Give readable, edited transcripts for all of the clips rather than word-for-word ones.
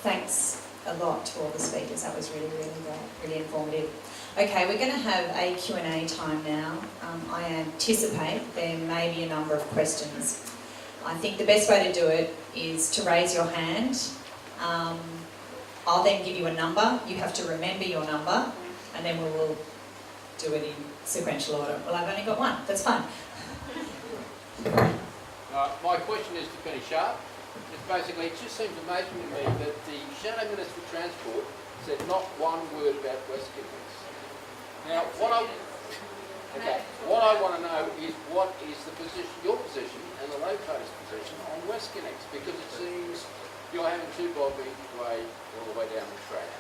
Thanks a lot to all the speakers. That was really, really great, really informative. Okay, we're going to have a Q&A time now. I anticipate there may be a number of questions. I think the best way to do it is to raise your hand. I'll then give you a number. You have to remember your number, and then we will do it in sequential order. Well, I've only got one. That's fine. My question is to Penny Sharp. It's basically, it just seems amazing to me that the Shadow Minister for Transport said not one word about WestConnex. Now, what I want to know is what is the position, your position, and the Labor Party's position on WestConnex, because it seems you're having two bob each way all the way down the track.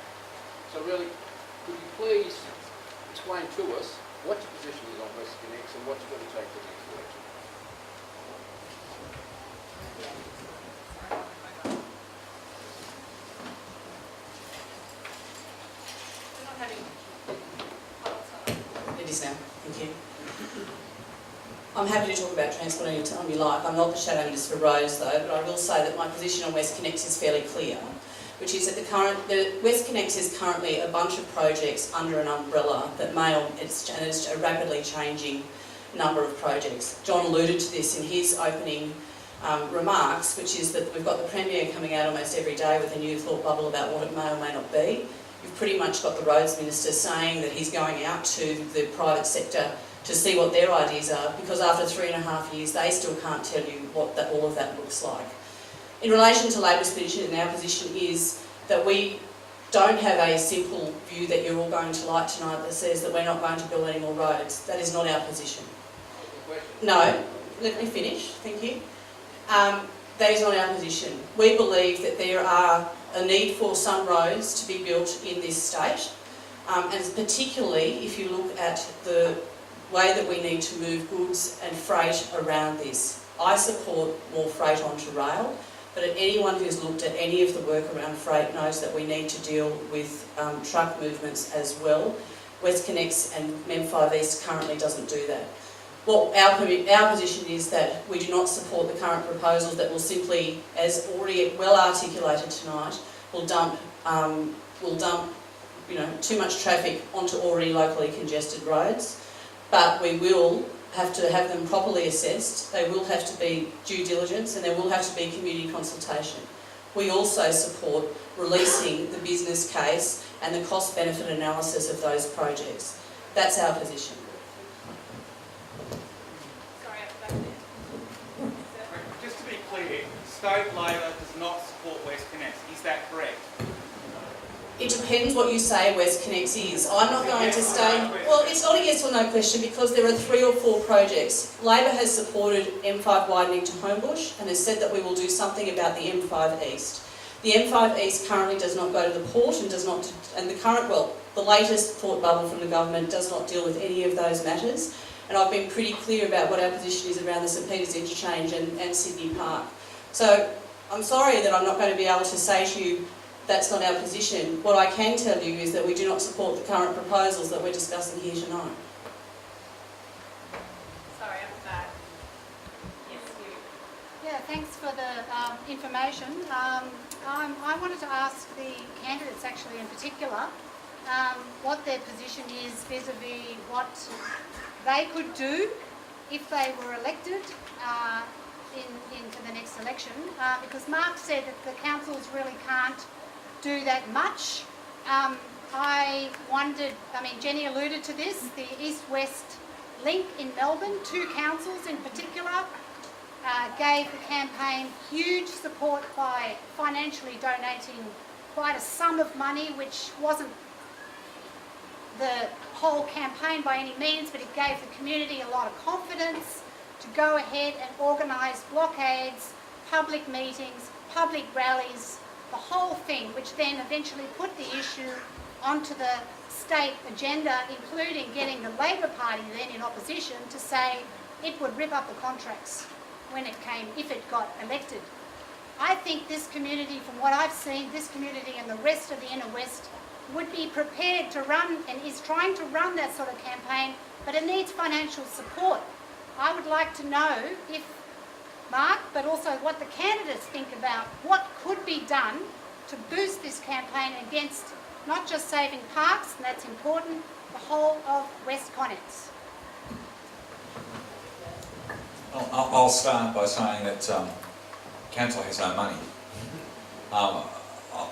So really, could you please explain to us what your position is on WestConnex and what you're going to take to the next election? It is now, thank you. I'm happy to talk about transport any time you like. I'm not the Shadow Minister for roads though, but I will say that my position on WestConnex is fairly clear, which is that the WestConnex is currently a bunch of projects under an umbrella that it's a rapidly changing number of projects. John alluded to this in his opening remarks, which is that we've got the Premier coming out almost every day with a new thought bubble about what it may or may not be. You've pretty much got the Roads Minister saying that he's going out to the private sector to see what their ideas are, because after 3.5 years they still can't tell you what all of that looks like. In relation to Labor's position, our position is that we don't have a simple view that you're all going to like tonight that says that we're not going to build any more roads. That is not our position. No, let me finish, thank you. That is not our position. We believe that there are a need for some roads to be built in this state, and particularly if you look at the way that we need to move goods and freight around this. I support more freight onto rail, but anyone who's looked at any of the work around freight knows that we need to deal with truck movements as well. WestConnex and MEM5 East currently doesn't do that. Well, our position is that we do not support the current proposals that will simply, as already well articulated tonight, will dump too much traffic onto already locally congested roads. But we will have to have them properly assessed. They will have to be due diligence, and there will have to be community consultation. We also support releasing the business case and the cost-benefit analysis of those projects. That's our position. Just to be clear, State Labor does not support WestConnex. Is that correct? It depends what you say WestConnex is. I'm not going to stay... Well, it's not a yes or no question because there are 3 or 4 projects. Labor has supported M5 widening to Homebush and has said that we will do something about the M5 East. The M5 East currently does not go to the port and does not... And the latest thought bubble from the government does not deal with any of those matters. And I've been pretty clear about what our position is around the St Peters Interchange and Sydney Park. So I'm sorry that I'm not going to be able to say to you that's not our position. What I can tell you is that we do not support the current proposals that we're discussing here tonight. Sorry, I'm back. Yes, you. Yeah, thanks for the information. I wanted to ask the candidates actually in particular what their position is vis-a-vis what they could do if they were elected into the next election, because Mark said that the councils really can't do that much. I wondered, Jenny alluded to this, the East-West link in Melbourne, 2 councils in particular gave the campaign huge support by financially donating quite a sum of money, which wasn't the whole campaign by any means, but it gave the community a lot of confidence to go ahead and organise blockades, public meetings, public rallies, the whole thing, which then eventually put the issue onto the state agenda, including getting the Labor Party then in opposition to say it would rip up the contracts if it got elected. I think this community, from what I've seen, this community and the rest of the inner west would be prepared to run and is trying to run that sort of campaign, but it needs financial support. I would like to know if Mark, but also what the candidates think about what could be done to boost this campaign against not just saving parks, and that's important, the whole of West Connex? Well, I'll start by saying that council has no money.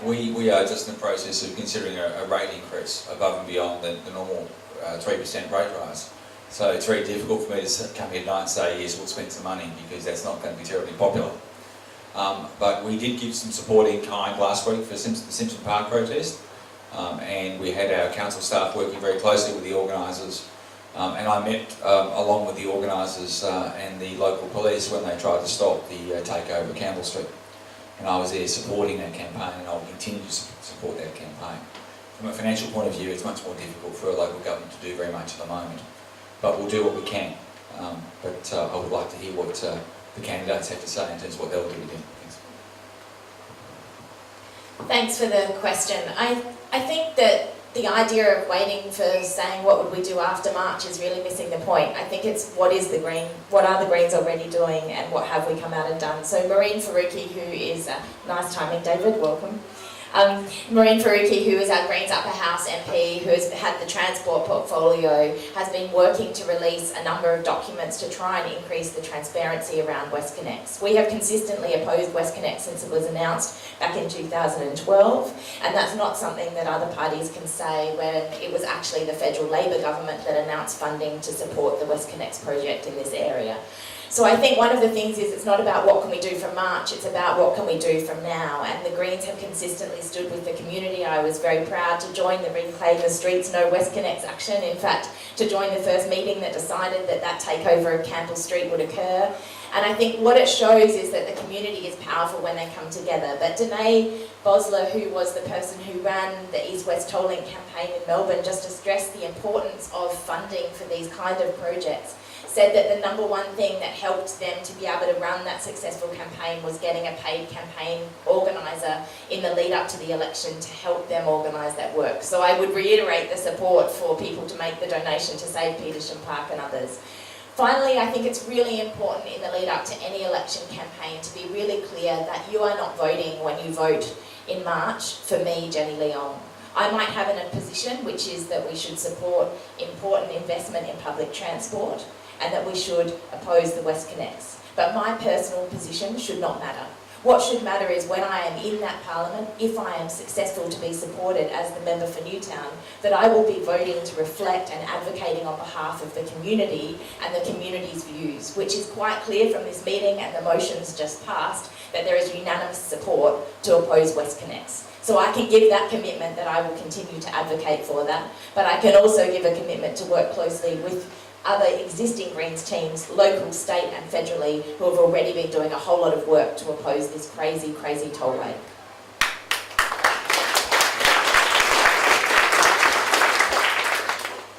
We are just in the process of considering a rate increase above and beyond the normal 3% rate rise. So it's very difficult for me to come here tonight and say, yes, we'll spend some money, because that's not going to be terribly popular. But we did give some support in kind last week for the Simpson Park protest, and we had our council staff working very closely with the organisers, and I met along with the organisers and the local police when they tried to stop the takeover of Campbell Street. And I was there supporting that campaign, and I will continue to support that campaign. From a financial point of view, it's much more difficult for a local government to do very much at the moment, but we'll do what we can. But I would like to hear what the candidates have to say in terms of what they'll do with it. Thanks for the question. I think that the idea of waiting for saying what would we do after March is really missing the point. I think it's what are the Greens already doing, and what have we come out and done. So Maureen Faruqi, who is, nice timing David, welcome. Maureen Faruqi, who is our Greens Upper House MP, who has had the transport portfolio, has been working to release a number of documents to try and increase the transparency around WestConnex. We have consistently opposed WestConnex since it was announced back in 2012, and that's not something that other parties can say when it was actually the federal Labor government that announced funding to support the WestConnex project in this area. So I think one of the things is it's not about what can we do from March, it's about what can we do from now. And the Greens have consistently stood with the community. I was very proud to join the Reclaim the Streets No WestConnex action. In fact, to join the first meeting that decided that that takeover of Campbell Street would occur. And I think what it shows is that the community is powerful when they come together. But Danae Bosler, who was the person who ran the East West Tolling campaign in Melbourne, just to stress the importance of funding for these kind of projects, said that the number one thing that helped them to be able to run that successful campaign was getting a paid campaign organiser in the lead up to the election to help them organise that work. So I would reiterate the support for people to make the donation to save Petersham Park and others. Finally, I think it's really important in the lead up to any election campaign to be really clear that you are not voting when you vote in March for me, Jenny Leong. I might have a position which is that we should support important investment in public transport, and that we should oppose the WestConnex. But my personal position should not matter. What should matter is when I am in that parliament, if I am successful to be supported as the member for Newtown, that I will be voting to reflect and advocating on behalf of the community and the community's views, which is quite clear from this meeting and the motions just passed that there is unanimous support to oppose WestConnex. So I can give that commitment that I will continue to advocate for that, but I can also give a commitment to work closely with other existing Greens teams, local, state and federally, who have already been doing a whole lot of work to oppose this crazy, crazy tollway.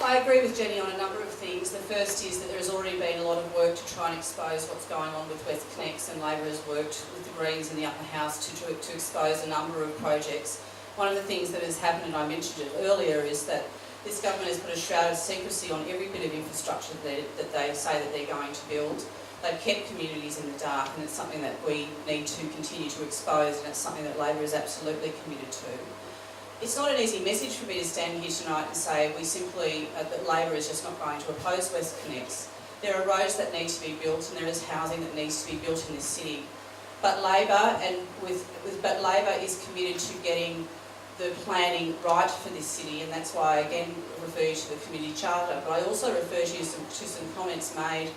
I agree with Jenny on a number of things. The first is that there has already been a lot of work to try and expose what's going on with WestConnex, and Labor has worked with the Greens in the upper house to expose a number of projects. One of the things that has happened, and I mentioned it earlier, is that this government has put a shroud of secrecy on every bit of infrastructure that they say that they're going to build. They've kept communities in the dark, and it's something that we need to continue to expose, and it's something that Labor is absolutely committed to. It's not an easy message for me to stand here tonight and say that Labor is just not going to oppose WestConnex. There are roads that need to be built, and there is housing that needs to be built in this city. But Labor is committed to getting the planning right for this city, and that's why I again refer you to the community charter. But I also refer you to some comments made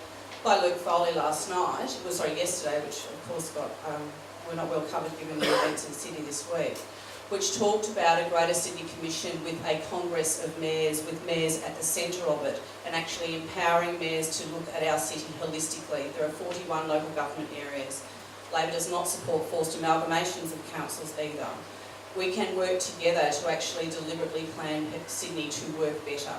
by Luke Foley yesterday, which of course were not well covered given the events in Sydney this week, which talked about a Greater Sydney Commission with a Congress of Mayors, with mayors at the centre of it, and actually empowering mayors to look at our city holistically. There are 41 local government areas. Labor does not support forced amalgamations of councils either. We can work together to actually deliberately plan Sydney to work better.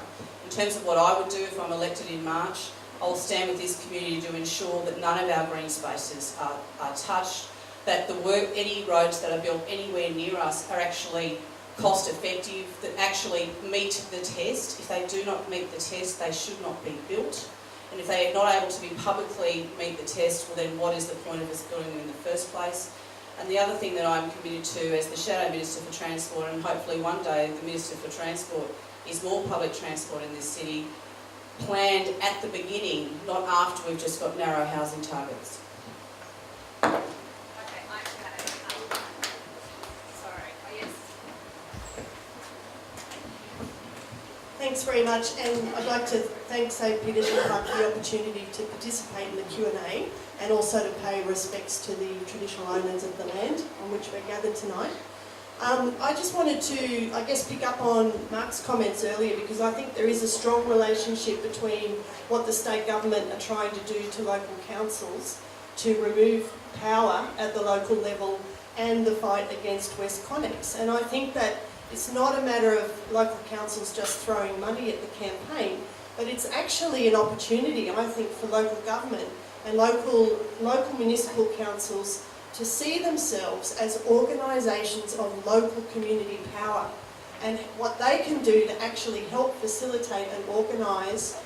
In terms of what I would do if I'm elected in March, I'll stand with this community to ensure that none of our green spaces are touched, that any roads that are built anywhere near us are actually cost effective, that actually meet the test. If they do not meet the test, they should not be built. And if they are not able to be publicly meet the test, well then what is the point of us building them in the first place? And the other thing that I'm committed to as the Shadow Minister for Transport, and hopefully one day the Minister for Transport, is more public transport in this city, planned at the beginning, not after we've just got narrow housing targets. Okay, sorry, oh yes. Thanks very much, and I'd like to thank Petersham for the opportunity to participate in the Q&A and also to pay respects to the traditional owners of the land on which we're gathered tonight. I just wanted to, I guess, pick up on Mark's comments earlier, because I think there is a strong relationship between what the state government are trying to do to local councils to remove power at the local level and the fight against West Connex. And I think that it's not a matter of local councils just throwing money at the campaign, but it's actually an opportunity, I think, for local government and local municipal councils to see themselves as organisations of local community power, and what they can do to actually help facilitate and organise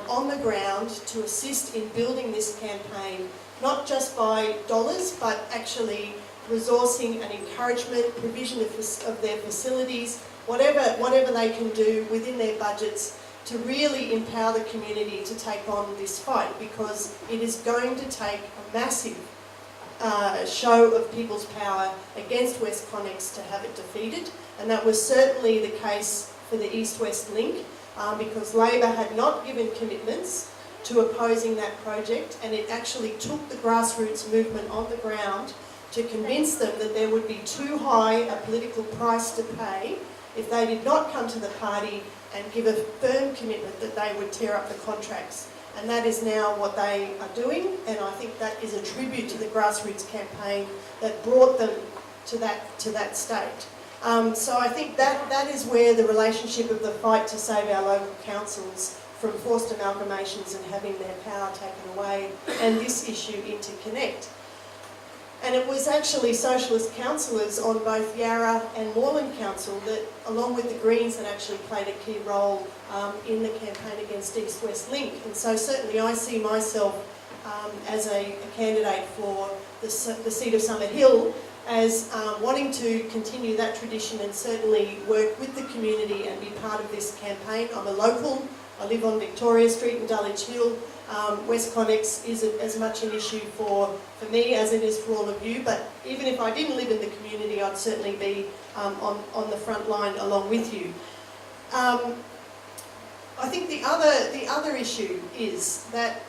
on the ground to assist in building this campaign, not just by dollars, but actually resourcing and encouragement, provision of their facilities, whatever they can do within their budgets to really empower the community to take on this fight, because it is going to take a massive show of people's power against West Connex to have it defeated, and that was certainly the case for the East-West link, because Labor had not given commitments to opposing that project, and it actually took the grassroots movement on the ground to convince them that there would be too high a political price to pay if they did not come to the party and give a firm commitment that they would tear up the contracts. And that is now what they are doing, and I think that is a tribute to the grassroots campaign that brought them to that state. So I think that is where the relationship of the fight to save our local councils from forced amalgamations and having their power taken away, and this issue interconnect. And it was actually socialist councillors on both Yarra and Moreland Council that, along with the Greens, that actually played a key role in the campaign against East-West Link. And so certainly I see myself as a candidate for the seat of Summit Hill as wanting to continue that tradition and certainly work with the community and be part of this campaign. I'm a local. I live on Victoria Street in Dulwich Hill. West Connex is as much an issue for me as it is for all of you, but even if I didn't live in the community, I'd certainly be on the front line along with you. I think the other issue is that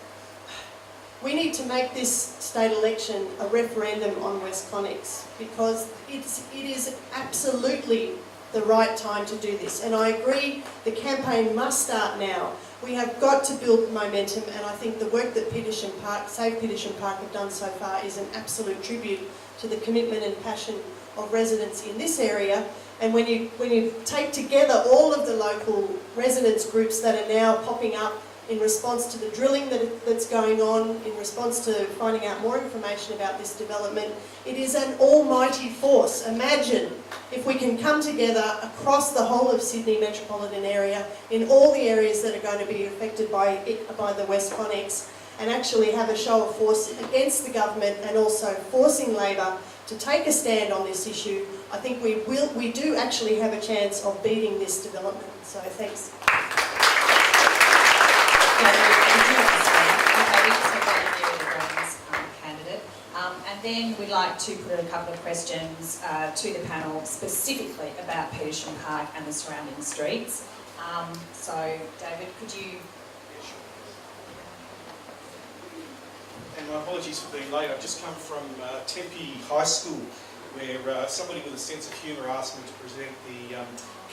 we need to make this state election a referendum on West Connex, because it is absolutely the right time to do this. And I agree, the campaign must start now. We have got to build momentum, and I think the work that Save Petersham Park have done so far is an absolute tribute to the commitment and passion of residents in this area. And when you take together all of the local residents groups that are now popping up in response to the drilling that's going on, in response to finding out more information about this development, it is an almighty force. Imagine if we can come together across the whole of Sydney metropolitan area, in all the areas that are going to be affected by the West Connex, and actually have a show of force against the government and also forcing Labor to take a stand on this issue. I think we do actually have a chance of beating this development. So thanks. Candidate. And then we'd like to put a couple of questions to the panel specifically about Petersham Park and the surrounding streets. So, David, could you... And my apologies for being late. I've just come from Tempe High School, where somebody with a sense of humour asked me to present the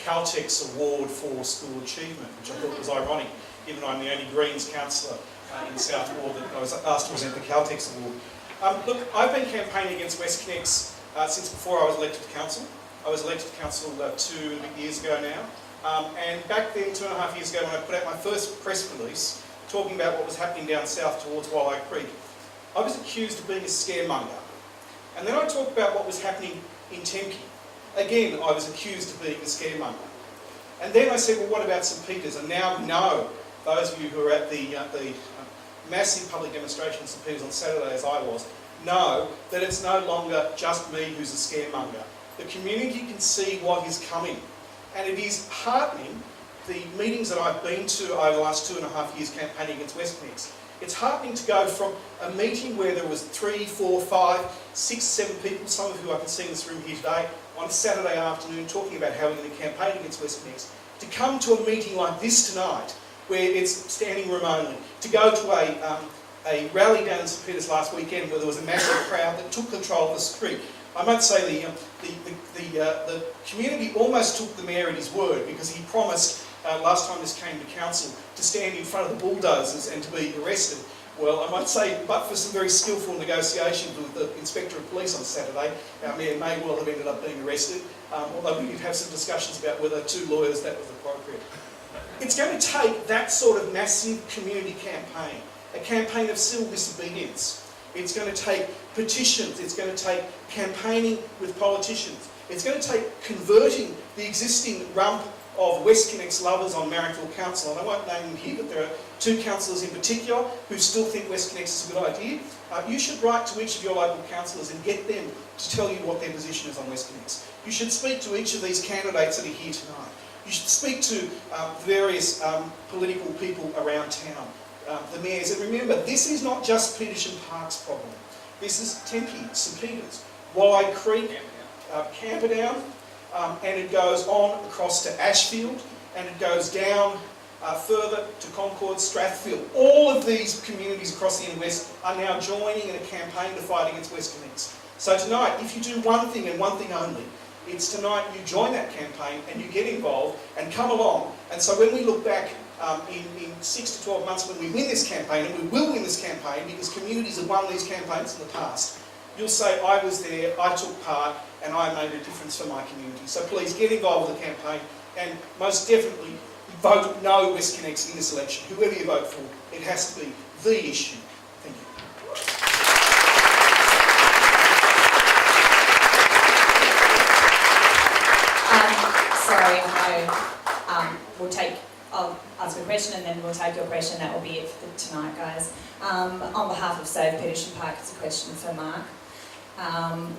Caltex Award for School Achievement, which I thought was ironic, given I'm the only Greens councillor in South Ward that I was asked to present the Caltex Award. Look, I've been campaigning against West Connex since before I was elected to council. I was elected to council 2 years ago now. And back then, 2.5 years ago, when I put out my first press release talking about what was happening down south towards Walleye Creek, I was accused of being a scaremonger. And then I talked about what was happening in Tempe. Again, I was accused of being a scaremonger. And then I said, well, what about St Peters? And now know, those of you who are at the massive public demonstration in St Peters on Saturday, as I was, know that it's no longer just me who's a scaremonger. The community can see what is coming. And it is heartening, the meetings that I've been to over the last 2.5 years campaigning against WestConnex. It's heartening to go from a meeting where there was 3, 4, 5, 6, 7 people, some of who I can see in this room here today, on a Saturday afternoon talking about how we're going to campaign against WestConnex, to come to a meeting like this tonight, where it's standing room only, to go to a rally down in St Peters last weekend where there was a massive crowd that took control of the street. I might say the community almost took the mayor at his word, because he promised last time this came to council to stand in front of the bulldozers and to be arrested. Well, I might say, but for some very skillful negotiations with the Inspector of Police on Saturday, our mayor may well have ended up being arrested, although we did have some discussions about whether 2 lawyers that was appropriate. It's going to take that sort of massive community campaign, a campaign of civil disobedience. It's going to take petitions, it's going to take campaigning with politicians, it's going to take converting the existing rump of WestConnex lovers on Marrickville Council, and I won't name them here, but there are 2 councillors in particular who still think WestConnex is a good idea. You should write to each of your local councillors and get them to tell you what their position is on WestConnex. You should speak to each of these candidates that are here tonight. You should speak to various political people around town, the mayors. And remember, this is not just Petersham Park's problem. This is Tempe, St Peters, Wide Creek, Camperdown, and it goes on across to Ashfield, and it goes down further to Concord, Strathfield. All of these communities across the inner west are now joining in a campaign to fight against WestConnex. So tonight, if you do one thing and one thing only, it's tonight you join that campaign and you get involved and come along. And so when we look back in 6 to 12 months when we win this campaign, and we will win this campaign because communities have won these campaigns in the past, you'll say, I was there, I took part, and I made a difference for my community. So please get involved with the campaign, and most definitely vote no WestConnex in this election. Whoever you vote for, it has to be the issue. Thank you. Sorry, I'll ask a question and then we'll take your question. That will be it for tonight, guys. On behalf of Save Petersham Park, it's a question for Mark.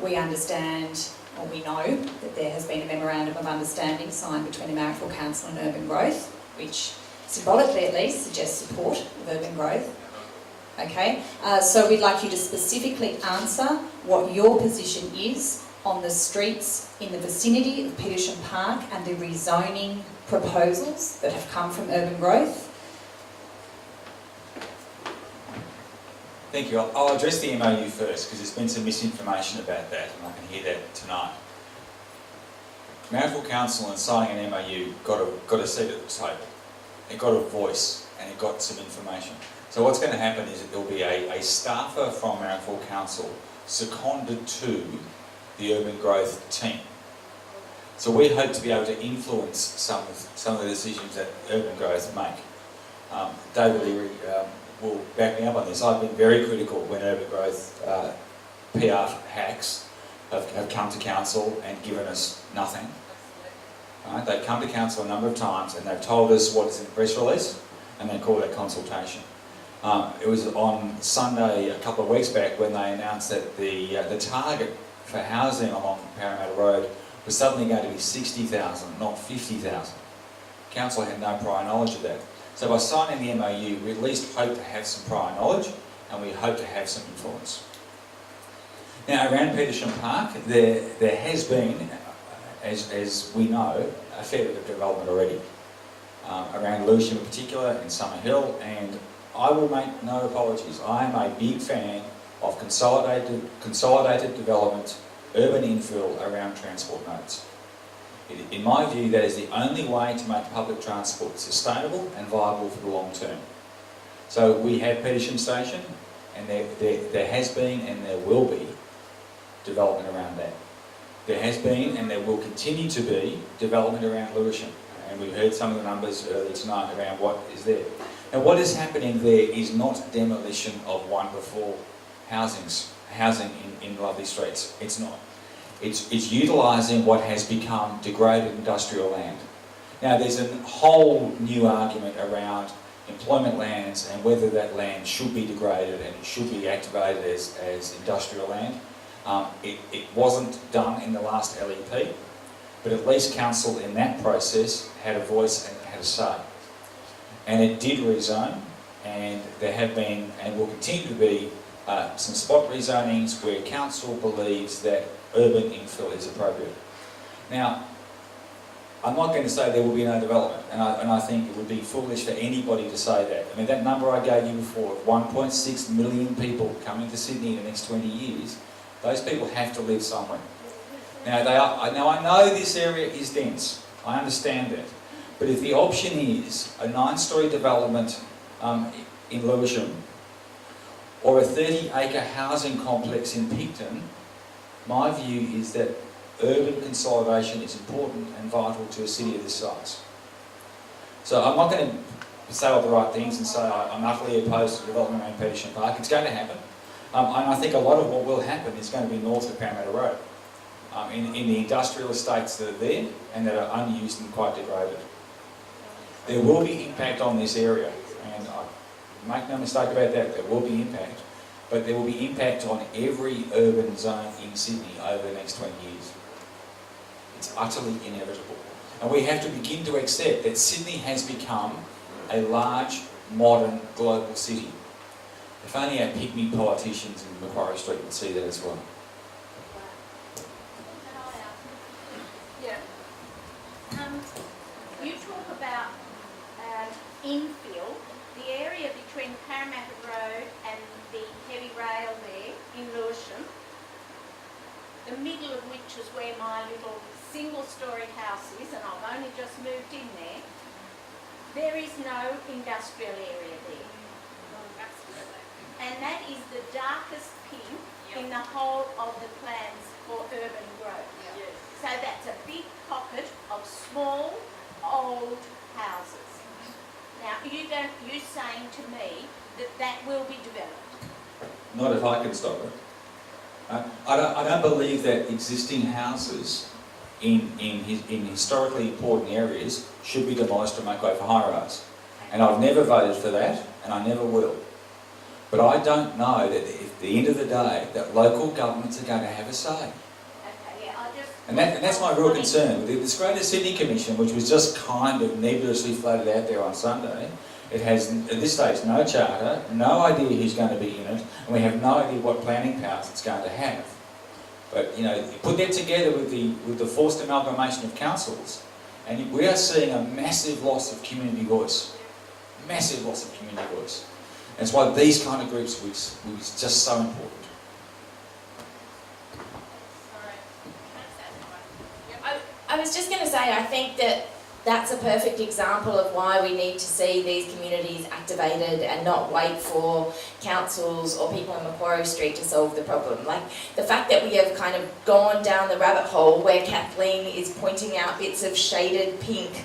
We understand, or we know, that there has been a memorandum of understanding signed between the Marrickville Council and Urban Growth, which symbolically at least suggests support of urban growth. Okay, so we'd like you to specifically answer what your position is on the streets in the vicinity of Petersham Park and the rezoning proposals that have come from Urban Growth. Thank you. I'll address the MOU first, because there's been some misinformation about that, and I can hear that tonight. Marrickville Council, in signing an MOU, got a seat at the table. It got a voice, and it got some information. So what's going to happen is that there'll be a staffer from Marrickville Council seconded to the Urban Growth team. So we hope to be able to influence some of the decisions that Urban Growth make. David Leary will back me up on this. I've been very critical when Urban Growth PR hacks have come to council and given us nothing. Right? They've come to council a number of times and they've told us what is in the press release, and they call that consultation. It was on Sunday a couple of weeks back when they announced that the target for housing along Parramatta Road was suddenly going to be 60,000, not 50,000. Council had no prior knowledge of that. So by signing the MOU, we at least hope to have some prior knowledge, and we hope to have some influence. Now, around Petersham Park, there has been, as we know, a fair bit of development already. Around Lewisham in particular, in Summer Hill, and I will make no apologies. I am a big fan of consolidated development, urban infill around transport nodes. In my view, that is the only way to make public transport sustainable and viable for the long term. So we have Petersham Station, and there has been and there will be development around that. There has been and there will continue to be development around Lewisham, and we've heard some of the numbers earlier tonight around what is there. Now, what is happening there is not demolition of wonderful housing in lovely streets. It's not. It's utilising what has become degraded industrial land. Now, there's a whole new argument around employment lands and whether that land should be degraded and it should be activated as industrial land. It wasn't done in the last LEP, but at least council in that process had a voice and had a say. And it did rezone, and there have been and will continue to be some spot rezonings where council believes that urban infill is appropriate. Now, I'm not going to say there will be no development, and I think it would be foolish for anybody to say that. I mean, that number I gave you before, of 1.6 million people coming to Sydney in the next 20 years, those people have to live somewhere. Now, I know this area is dense, I understand that, but if the option is a 9-storey development in Lewisham, or a 30-acre housing complex in Picton, my view is that urban consolidation is important and vital to a city of this size. So I'm not going to say all the right things and say I'm utterly opposed to development around Petersham Park. It's going to happen. And I think a lot of what will happen is going to be north of Parramatta Road, in the industrial estates that are there and that are unused and quite degraded. There will be impact on this area, and make no mistake about that, there will be impact, but there will be impact on every urban zone in Sydney over the next 20 years. It's utterly inevitable. And we have to begin to accept that Sydney has become a large, modern, global city. If only our pygmy politicians in Macquarie Street would see that as well. Yeah. You talk about infill, the area between Parramatta Road and the heavy rail there in Lewisham, the middle of which is where my little single-storey house is, and I've only just moved in there. There is no industrial area there. And that is the darkest pink in the whole of the plans for urban growth. So that's a big pocket of small, old houses. Now, you're saying to me that that will be developed? Not if I can stop it. I don't believe that existing houses in historically important areas should be demolished to make way for high-rise. And I've never voted for that, and I never will. But I don't know that at the end of the day that local governments are going to have a say. Okay, yeah, And that's my real concern. This Greater Sydney Commission, which was just kind of nebulously floated out there on Sunday, it has at this stage no charter, no idea who's going to be in it, and we have no idea what planning powers it's going to have. But you put that together with the forced amalgamation of councils, and we are seeing a massive loss of community voice. Massive loss of community voice. And it's why these kind of groups was just so important. I was just going to say, I think that that's a perfect example of why we need to see these communities activated and not wait for councils or people in Macquarie Street to solve the problem. Like the fact that we have kind of gone down the rabbit hole where Kathleen is pointing out bits of shaded pink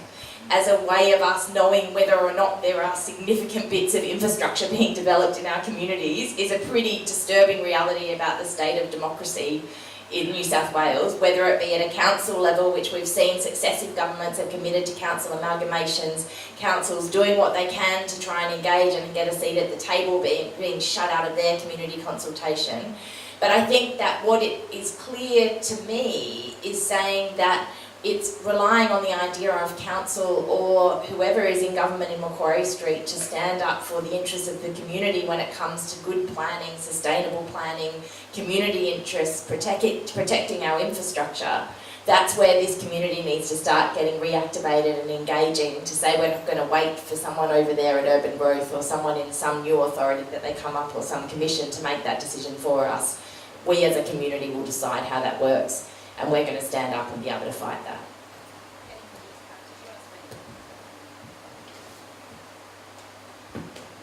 as a way of us knowing whether or not there are significant bits of infrastructure being developed in our communities is a pretty disturbing reality about the state of democracy in New South Wales, whether it be at a council level, which we've seen successive governments have committed to council amalgamations, councils doing what they can to try and engage and get a seat at the table, being shut out of their community consultation. But I think that what it is clear to me is saying that it's relying on the idea of council or whoever is in government in Macquarie Street to stand up for the interests of the community when it comes to good planning, sustainable planning, community interests, protecting our infrastructure. That's where this community needs to start getting reactivated and engaging, to say we're not going to wait for someone over there at Urban Growth or someone in some new authority that they come up or some commission to make that decision for us. We as a community will decide how that works. And we're going to stand up and be able to fight that.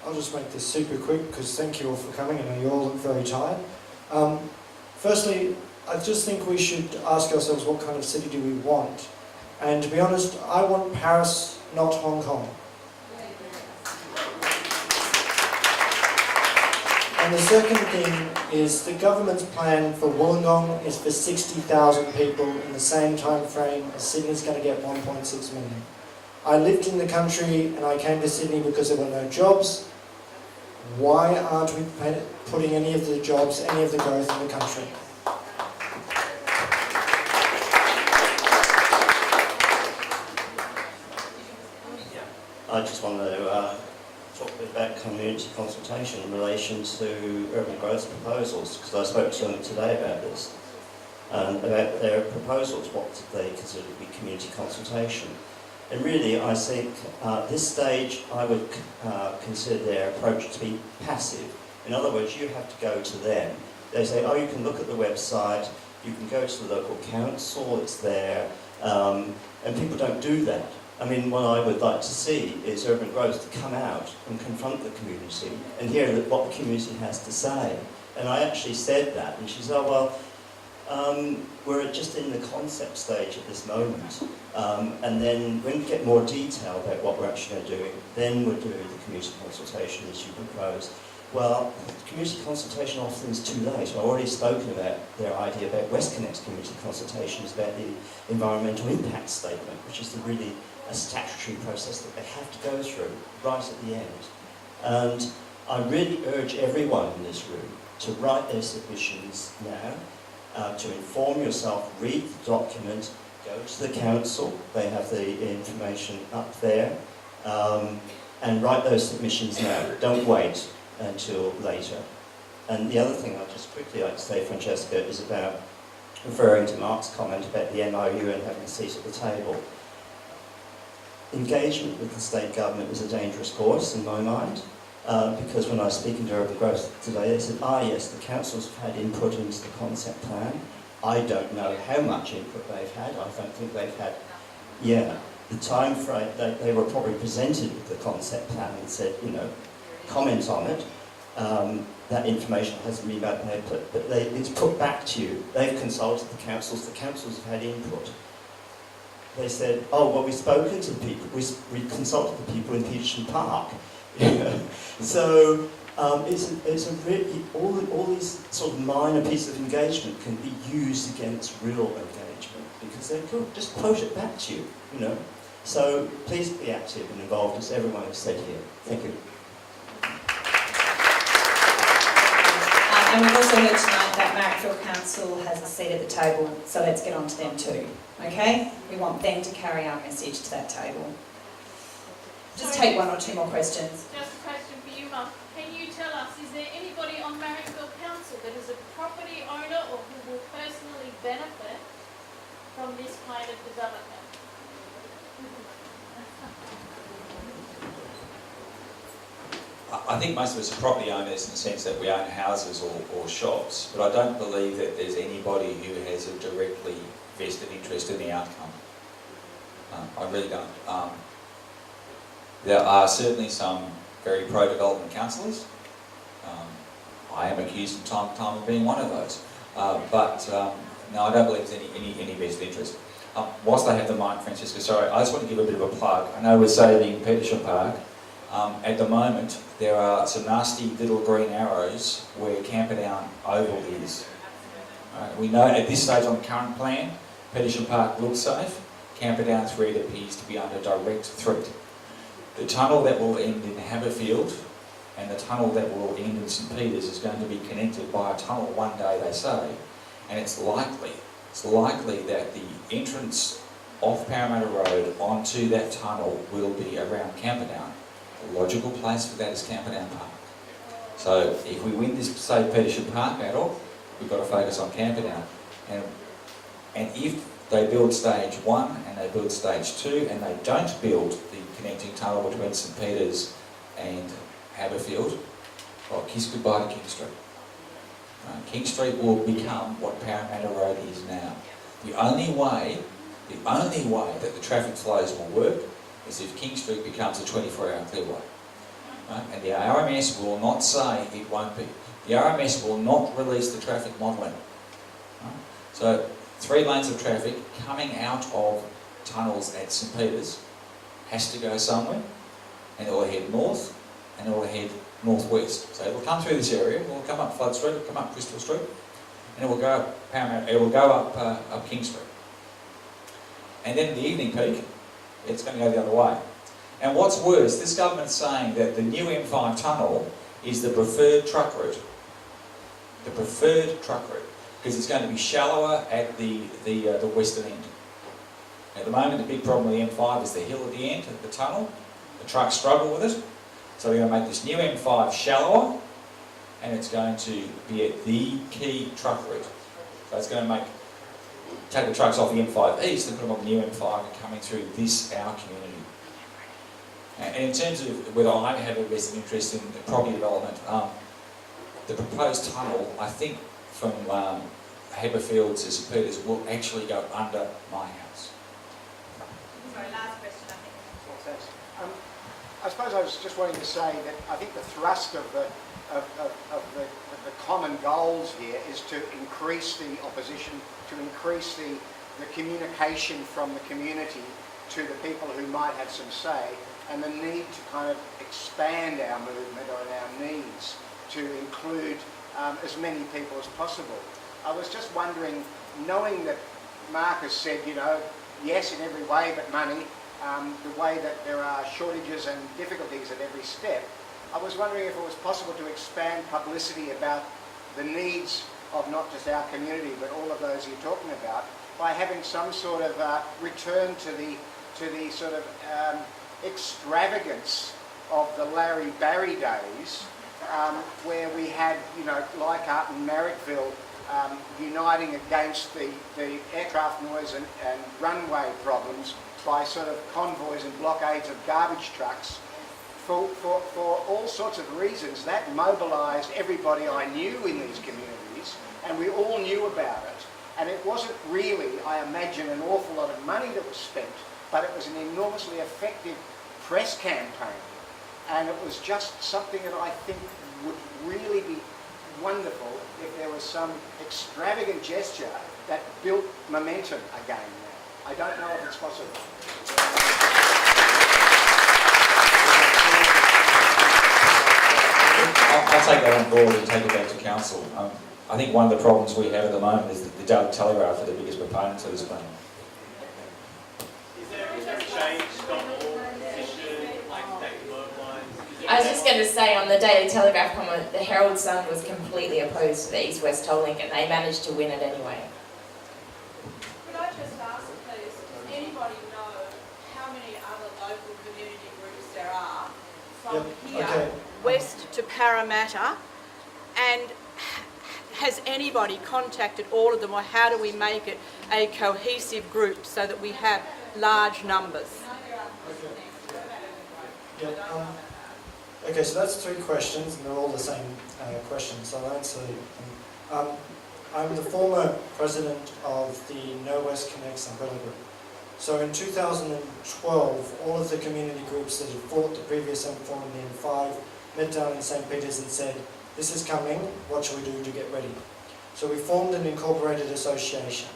I'll just make this super quick because thank you all for coming. I know you all look very tired. Firstly, I just think we should ask ourselves what kind of city do we want. And to be honest, I want Paris, not Hong Kong. And the second thing is the government's plan for Wollongong is for 60,000 people in the same time frame as Sydney's going to get 1.6 million. I lived in the country and I came to Sydney because there were no jobs. Why aren't we putting any of the jobs, any of the growth in the country? I just want to talk a bit about community consultation in relation to urban growth proposals, because I spoke to them today about this, and about their proposals, what they consider to be community consultation. And really, I think at this stage, I would consider their approach to be passive. In other words, you have to go to them. They say, oh, you can look at the website, you can go to the local council, it's there, and people don't do that. I mean, what I would like to see is urban growth to come out and confront the community and hear what the community has to say. And I actually said that, and she said, oh, well, we're just in the concept stage at this moment. And then when we get more detail about what we're actually doing, then we'll do the community consultation as you propose. Well, community consultation often is too late. I've already spoken about their idea about WestConnect's community consultations, about the environmental impact statement, which is really a statutory process that they have to go through right at the end. And I really urge everyone in this room to write their submissions now, to inform yourself, read the document, go to the council, they have the information up there, and write those submissions now. Don't wait until later. And the other thing I'd just quickly like to say, Francesca, is about referring to Mark's comment about the MOU and having a seat at the table. Engagement with the state government is a dangerous course in my mind, because when I was speaking to Urban Growth today, they said, yes, the councils have had input into the concept plan. I don't know how much input they've had. I don't think they've had, the time frame, they were probably presented with the concept plan and said, comment on it. That information hasn't been made public, but it's put back to you. They've consulted the councils have had input. They said, oh, well, we've spoken to the people, we consulted the people in Petersham Park. So it's a really, all these sort of minor pieces of engagement can be used against real engagement, because they could just quote it back to you, So please be active and involved, as everyone has said here. Thank you. And we've also heard tonight that Marrickville Council has a seat at the table, so let's get on to them too, okay? We want them to carry our message to that table. Just take one or two more questions. Just a question for you, Mum. Can you tell us, is there anybody on Marrickville Council that is a property owner or who will personally benefit from this kind of development? I think most of us are property owners in the sense that we own houses or shops, but I don't believe that there's anybody who has a directly vested interest in the outcome. I really don't. There are certainly some very pro-development councillors. I am accused from time to time of being one of those. No, I don't believe there's any vested interest. Whilst I have the mic, Francesca, sorry, I just want to give a bit of a plug. I know we're saving Petersham Park. At the moment, there are some nasty little green arrows where Camperdown Oval is. We know at this stage on the current plan, Petersham Park looks safe. Camperdown 3 appears to be under direct threat. The tunnel that will end in Haberfield and the tunnel that will end in St Peters is going to be connected by a tunnel one day, they say, and it's likely that the entrance off Parramatta Road onto that tunnel will be around Camperdown. The logical place for that is Camperdown Park. So if we win this, say, Petersham Park battle, we've got to focus on Camperdown. And if they build stage 1 and they build stage 2 and they don't build the connecting tunnel between St Peters and Haberfield, well, kiss goodbye to King Street. King Street will become what Parramatta Road is now. The only way that the traffic flows will work is if King Street becomes a 24-hour clearway. And the RMS will not say it won't be. The RMS will not release the traffic modelling. So 3 lanes of traffic coming out of tunnels at St Peters has to go somewhere, and it will head north and it will head northwest. So it will come through this area, it will come up Flood Street, it will come up Crystal Street, and it will go up Parramatta, it will go up King Street. And then in the evening peak, it's going to go the other way. And what's worse, this government's saying that the new M5 tunnel is the preferred truck route. The preferred truck route. Because it's going to be shallower at the western end. At the moment, the big problem with the M5 is the hill at the end of the tunnel. The trucks struggle with it. So we're going to make this new M5 shallower, and it's going to be at the key truck route. So it's going to take the trucks off the M5 East and put them on the new M5 and coming through our community. And in terms of whether I have a vested interest in the property development, the proposed tunnel, I think from Haberfield to St Peters will actually go under my house. Sorry, last question, I think. Thanks. I suppose I was just wanting to say that I think the thrust of the common goals here is to increase the opposition, to increase the communication from the community to the people who might have some say, and the need to kind of expand our movement or our needs to include as many people as possible. I was just wondering, knowing that Mark has said, you know, yes in every way but money, the way that there are shortages and difficulties at every step, I was wondering if it was possible to expand publicity about the needs of not just our community but all of those you're talking about by having some sort of return to the sort of extravagance of the Larry Barry days, where we had, you know, Leichhardt and Marrickville uniting against the aircraft noise and runway problems by sort of convoys and blockades of garbage trucks. For all sorts of reasons, that mobilised everybody I knew in these communities, and we all knew about it. And it wasn't really, I imagine, an awful lot of money that was spent, but it was an enormously effective press campaign. And it was just something that I think would really be wonderful if there was some extravagant gesture that built momentum again now. I don't know if it's possible. I'll take that on board and take it back to council. I think one of the problems we have at the moment is that the Daily Telegraph are the biggest proponents of this plan. Is there change.org position, like that mobilise? I was just going to say, on the Daily Telegraph comment, the Herald Sun was completely opposed to the East-West toll link, and they managed to win it anyway. Could I just ask, please, does anybody know how many other local community groups there are from here west to Parramatta, and has anybody contacted all of them, or how do we make it a cohesive group so that we have large numbers? Okay, so that's 3 questions, and they're all the same questions, so I'll answer them. I'm the former president of the No West Connects umbrella group. So in 2012, all of the community groups that had fought the previous M4 and the M5 met down in St Peters and said, this is coming, what shall we do to get ready? So we formed an incorporated association.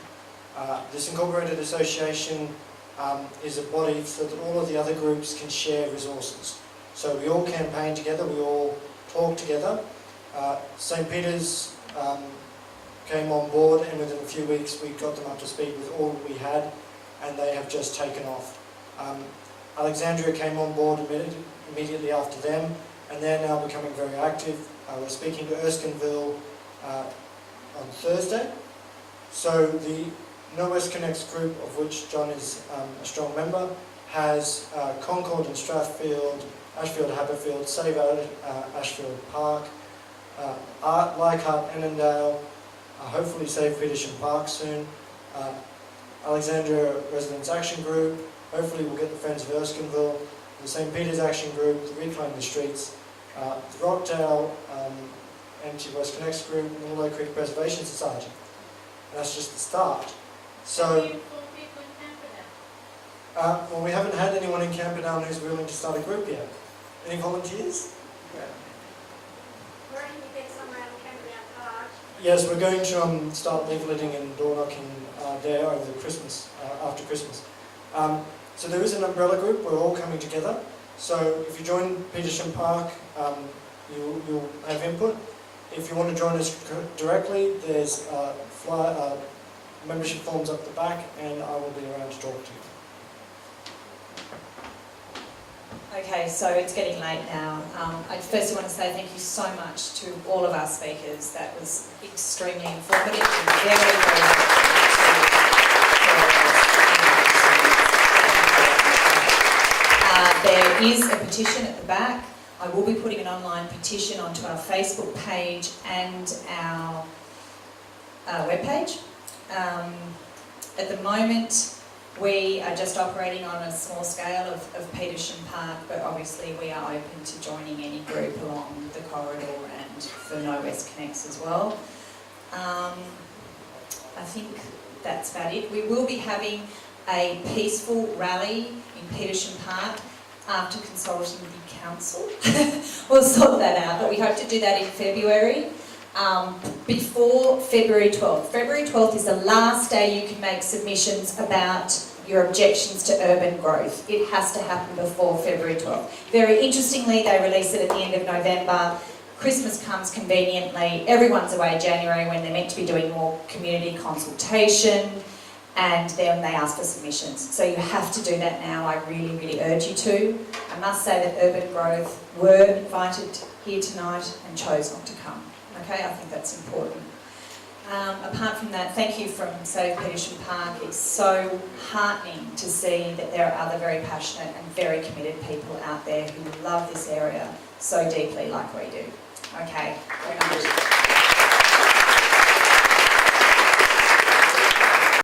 This incorporated association is a body so that all of the other groups can share resources. So we all campaign together, we all talk together. St Peters came on board, and within a few weeks we got them up to speed with all we had, and they have just taken off. Alexandria came on board immediately after them, and they're now becoming very active. We're speaking to Erskineville on Thursday. So the No West Connects group, of which John is a strong member, has Concord and Strathfield, Ashfield Haberfield, Save Ashfield Park, Leichhardt, Annandale, hopefully Save Petersham Park soon, Alexandria Residents Action Group, hopefully we'll get the Friends of Erskineville, the St Peters Action Group, the Reclaim the Streets, the Rockdale Anti-West Connects Group, and the Willow Creek Preservation Society. And that's just the start. So, well, we haven't had anyone in Camperdown who's willing to start a group yet. Any volunteers? Where can you get some around Camperdown Park? Yes, we're going to start leafleting and door knocking there over the Christmas, after Christmas. So there is an umbrella group, we're all coming together. So if you join Petersham Park, you'll have input. If you want to join us directly, there's membership forms up the back, and I will be around to talk to you. Okay, so it's getting late now. I first want to say thank you so much to all of our speakers. That was extremely informative and very, very there is a petition at the back. I will be putting an online petition onto our Facebook page and our webpage. At the moment, we are just operating on a small scale of Petersham Park, but obviously we are open to joining any group along the corridor and for No West Connects as well. I think that's about it. We will be having a peaceful rally in Petersham Park after consulting with the council. We'll sort that out, but we hope to do that in February. Before February 12th. February 12th is the last day you can make submissions about your objections to urban growth. It has to happen before February 12th. Very interestingly, they release it at the end of November. Christmas comes conveniently. Everyone's away in January when they're meant to be doing more community consultation, and then they ask for submissions. So you have to do that now. I really, really urge you to. I must say that urban growth were invited here tonight and chose not to come. Okay, I think that's important. Apart from that, thank you from Save Petersham Park. It's so heartening to see that there are other very passionate and very committed people out there who love this area so deeply like we do. Okay, very much.